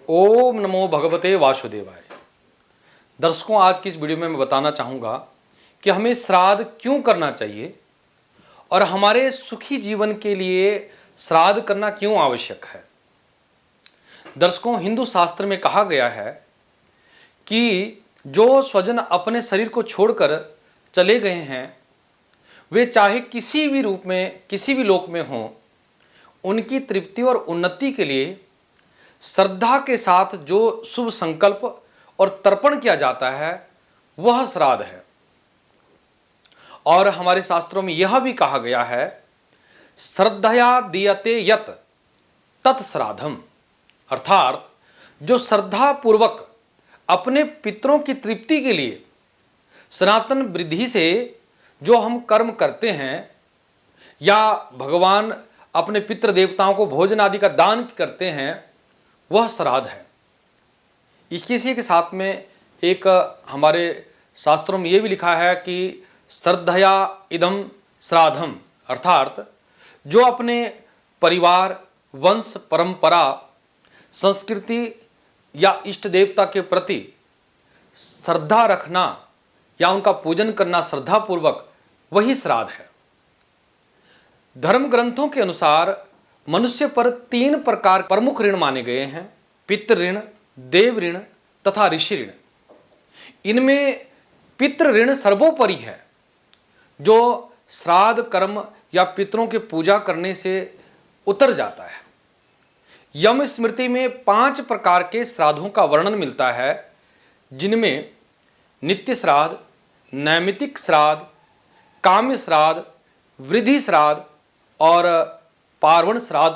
ओम नमो भगवते वासुदेवाय। दर्शकों, आज की इस वीडियो में मैं बताना चाहूँगा कि हमें श्राद्ध क्यों करना चाहिए और हमारे सुखी जीवन के लिए श्राद्ध करना क्यों आवश्यक है। दर्शकों, हिंदू शास्त्र में कहा गया है कि जो स्वजन अपने शरीर को छोड़कर चले गए हैं वे चाहे किसी भी रूप में किसी भी लोक में हों, उनकी तृप्ति और उन्नति के लिए श्रद्धा के साथ जो शुभ संकल्प और तर्पण किया जाता है वह श्राद्ध है। और हमारे शास्त्रों में यह भी कहा गया है, श्रद्धया दीयते यत तत्श्राद्धम, अर्थात जो श्रद्धा पूर्वक अपने पितरों की तृप्ति के लिए सनातन विधि से जो हम कर्म करते हैं या भगवान अपने पितृ देवताओं को भोजन आदि का दान करते हैं वह श्राद्ध है। इसी के साथ में एक हमारे शास्त्रों में यह भी लिखा है कि श्रद्धया इदम श्राद्धम, अर्थात जो अपने परिवार, वंश, परंपरा, संस्कृति या इष्ट देवता के प्रति श्रद्धा रखना या उनका पूजन करना श्रद्धापूर्वक, वही श्राद्ध है। धर्म ग्रंथों के अनुसार मनुष्य पर 3 प्रकार प्रमुख ऋण माने गए हैं, पितृ ऋण, देव ऋण तथा ऋषि ऋण। इनमें पितृ ऋण सर्वोपरि है, जो श्राद्ध कर्म या पितरों की पूजा करने से उतर जाता है। यम स्मृति में 5 प्रकार के श्राद्धों का वर्णन मिलता है, जिनमें नित्य श्राद्ध, नैमित्तिक श्राद्ध, काम्य श्राद्ध, वृद्धि श्राद्ध और पार्वण श्राद्ध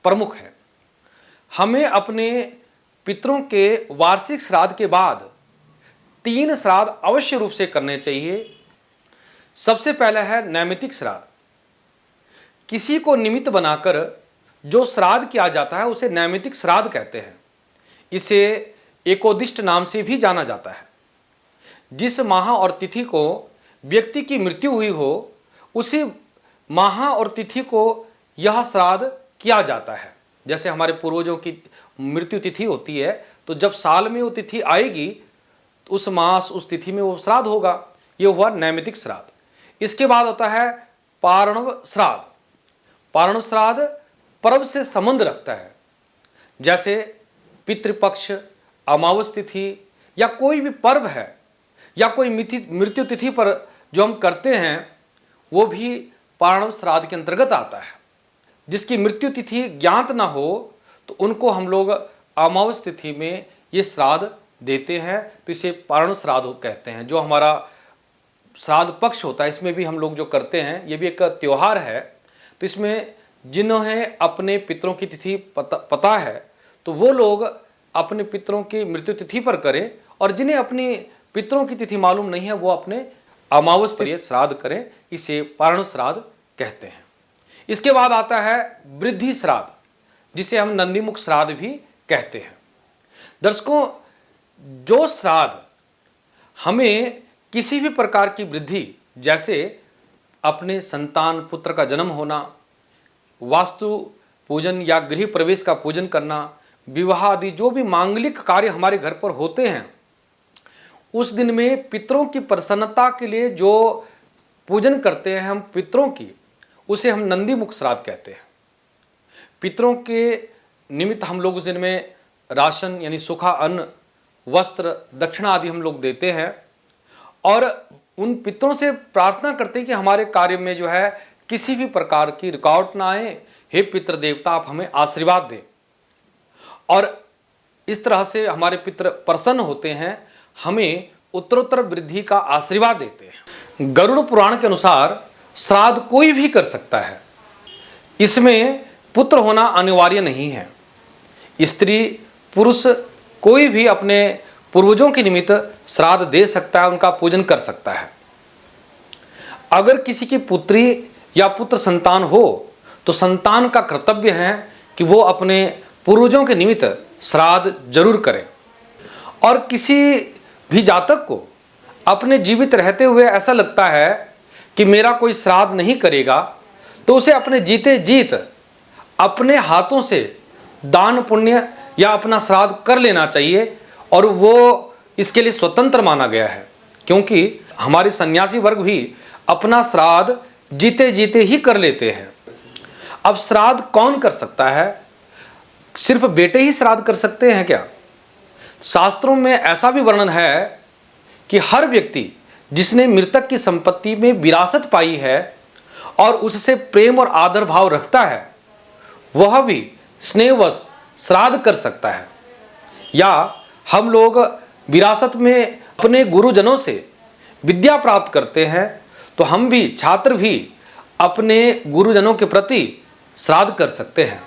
प्रमुख है। हमें अपने पितरों के वार्षिक श्राद्ध के बाद 3 श्राद्ध अवश्य रूप से करने चाहिए। सबसे पहला है नैमित्तिक श्राद्ध। किसी को निमित्त बनाकर जो श्राद्ध किया जाता है उसे नैमित्तिक श्राद्ध कहते हैं। इसे एकोदिष्ट नाम से भी जाना जाता है। जिस माह और तिथि को व्यक्ति की मृत्यु हुई हो उसी माह और तिथि को यह श्राद्ध किया जाता है। जैसे हमारे पूर्वजों की मृत्यु तिथि होती है, तो जब साल में वो तिथि आएगी तो उस मास उस तिथि में वो श्राद्ध होगा। ये हुआ नैमित्तिक श्राद्ध। इसके बाद होता है पारणव श्राद्ध। पारणव श्राद्ध पर्व से संबंध रखता है, जैसे पितृपक्ष, अमावस तिथि या कोई भी पर्व है या कोई मृत्यु तिथि पर जो हम करते हैं वो भी पारणव श्राद्ध के अंतर्गत आता है। जिसकी मृत्यु तिथि ज्ञात ना हो तो उनको हम लोग अमावस तिथि में ये श्राद्ध देते हैं, तो इसे पारण श्राद्ध कहते हैं। जो हमारा श्राद्ध पक्ष होता है इसमें भी हम लोग जो करते हैं, ये भी एक त्यौहार है। तो इसमें जिन्हें अपने पितरों की तिथि पता है तो वो लोग अपने पितरों की मृत्यु तिथि पर करें, और जिन्हें अपनी पितरों की तिथि मालूम नहीं है वो अपने अमावस तिथि श्राद्ध करें। इसे पारण श्राद्ध कहते हैं। इसके बाद आता है वृद्धि श्राद्ध, जिसे हम नंदीमुख श्राद्ध भी कहते हैं। दर्शकों, जो श्राद्ध हमें किसी भी प्रकार की वृद्धि, जैसे अपने संतान पुत्र का जन्म होना, वास्तु पूजन या गृह प्रवेश का पूजन करना, विवाह आदि जो भी मांगलिक कार्य हमारे घर पर होते हैं, उस दिन में पितरों की प्रसन्नता के लिए जो पूजन करते हैं हम पितरों की, उसे हम नंदीमुख श्राद्ध कहते हैं। पितरों के निमित्त हम लोग उस दिन में राशन यानी सूखा अन्न, वस्त्र, दक्षिणा आदि हम लोग देते हैं और उन पितरों से प्रार्थना करते हैं कि हमारे कार्य में जो है किसी भी प्रकार की रुकावट ना आए। हे पितृ देवता, आप हमें आशीर्वाद दें। और इस तरह से हमारे पितृ प्रसन्न होते हैं, हमें उत्तरोत्तर वृद्धि का आशीर्वाद देते हैं। गरुड़ पुराण के अनुसार श्राद्ध कोई भी कर सकता है, इसमें पुत्र होना अनिवार्य नहीं है। स्त्री पुरुष कोई भी अपने पूर्वजों के निमित्त श्राद्ध दे सकता है, उनका पूजन कर सकता है। अगर किसी की पुत्री या पुत्र संतान हो तो संतान का कर्तव्य है कि वो अपने पूर्वजों के निमित्त श्राद्ध जरूर करें। और किसी भी जातक को अपने जीवित रहते हुए ऐसा लगता है कि मेरा कोई श्राद्ध नहीं करेगा, तो उसे अपने जीते जीत अपने हाथों से दान पुण्य या अपना श्राद्ध कर लेना चाहिए, और वो इसके लिए स्वतंत्र माना गया है, क्योंकि हमारे सन्यासी वर्ग भी अपना श्राद्ध जीते जीते ही कर लेते हैं। अब श्राद्ध कौन कर सकता है? सिर्फ बेटे ही श्राद्ध कर सकते हैं क्या? शास्त्रों में ऐसा भी वर्णन है कि हर व्यक्ति जिसने मृतक की संपत्ति में विरासत पाई है और उससे प्रेम और आदर भाव रखता है, वह भी स्नेहवश श्राद्ध कर सकता है। या हम लोग विरासत में अपने गुरुजनों से विद्या प्राप्त करते हैं, तो हम भी छात्र भी अपने गुरुजनों के प्रति श्राद्ध कर सकते हैं।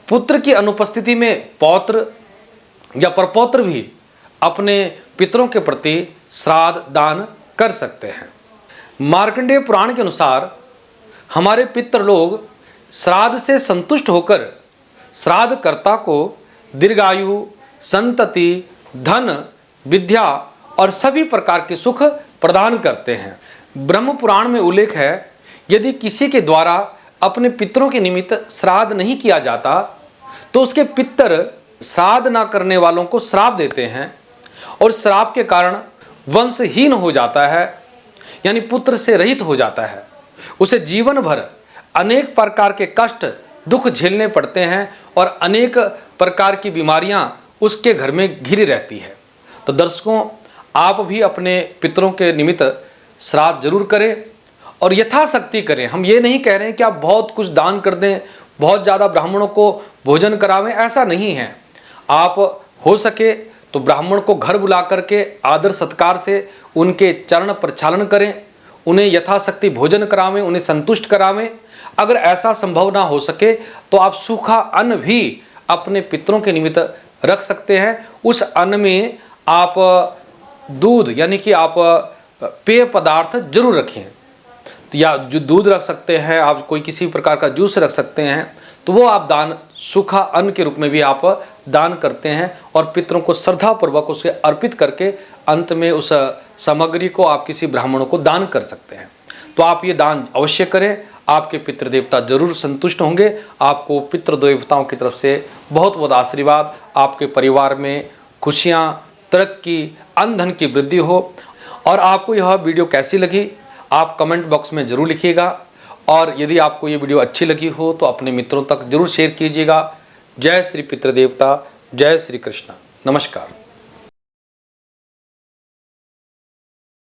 पुत्र की अनुपस्थिति में पौत्र या परपौत्र भी अपने पितरों के प्रति श्राद्ध दान कर सकते हैं। मार्कंडेय पुराण के अनुसार हमारे पितृ लोग श्राद्ध से संतुष्ट होकर श्राद्धकर्ता को दीर्घायु, संतति, धन, विद्या और सभी प्रकार के सुख प्रदान करते हैं। ब्रह्म पुराण में उल्लेख है, यदि किसी के द्वारा अपने पितरों के निमित्त श्राद्ध नहीं किया जाता तो उसके पितर श्राद्ध ना करने वालों को श्राप देते हैं, और श्राप के कारण वंशहीन हो जाता है, यानी पुत्र से रहित हो जाता है। उसे जीवन भर अनेक प्रकार के कष्ट दुख झेलने पड़ते हैं और अनेक प्रकार की बीमारियां उसके घर में घिरी रहती है। तो दर्शकों, आप भी अपने पितरों के निमित्त श्राद्ध जरूर करें और यथाशक्ति करें। हम ये नहीं कह रहे हैं कि आप बहुत कुछ दान कर दें, बहुत ज़्यादा ब्राह्मणों को भोजन करावें, ऐसा नहीं है। आप हो सके तो ब्राह्मण को घर बुला करके आदर सत्कार से उनके चरण प्रक्षालन करें, उन्हें यथाशक्ति भोजन करावें, उन्हें संतुष्ट करावें। अगर ऐसा संभव ना हो सके तो आप सूखा अन्न भी अपने पितरों के निमित्त रख सकते हैं। उस अन्न में आप दूध यानी कि आप पेय पदार्थ जरूर रखें, या जो दूध रख सकते हैं आप, कोई किसी प्रकार का जूस रख सकते हैं, तो वो आप दान सूखा अन्न के रूप में भी आप दान करते हैं और पितरों को श्रद्धापूर्वक उसे अर्पित करके अंत में उस सामग्री को आप किसी ब्राह्मणों को दान कर सकते हैं। तो आप ये दान अवश्य करें, आपके पितृ देवता जरूर संतुष्ट होंगे। आपको पितृ देवताओं की तरफ से बहुत बहुत आशीर्वाद, आपके परिवार में खुशियाँ, तरक्की, अन्न धन की वृद्धि हो। और आपको यह वीडियो कैसी लगी आप कमेंट बॉक्स में ज़रूर लिखिएगा, और यदि आपको ये वीडियो अच्छी लगी हो तो अपने मित्रों तक जरूर शेयर कीजिएगा। जय श्री पितृदेवता, जय श्री कृष्ण, नमस्कार।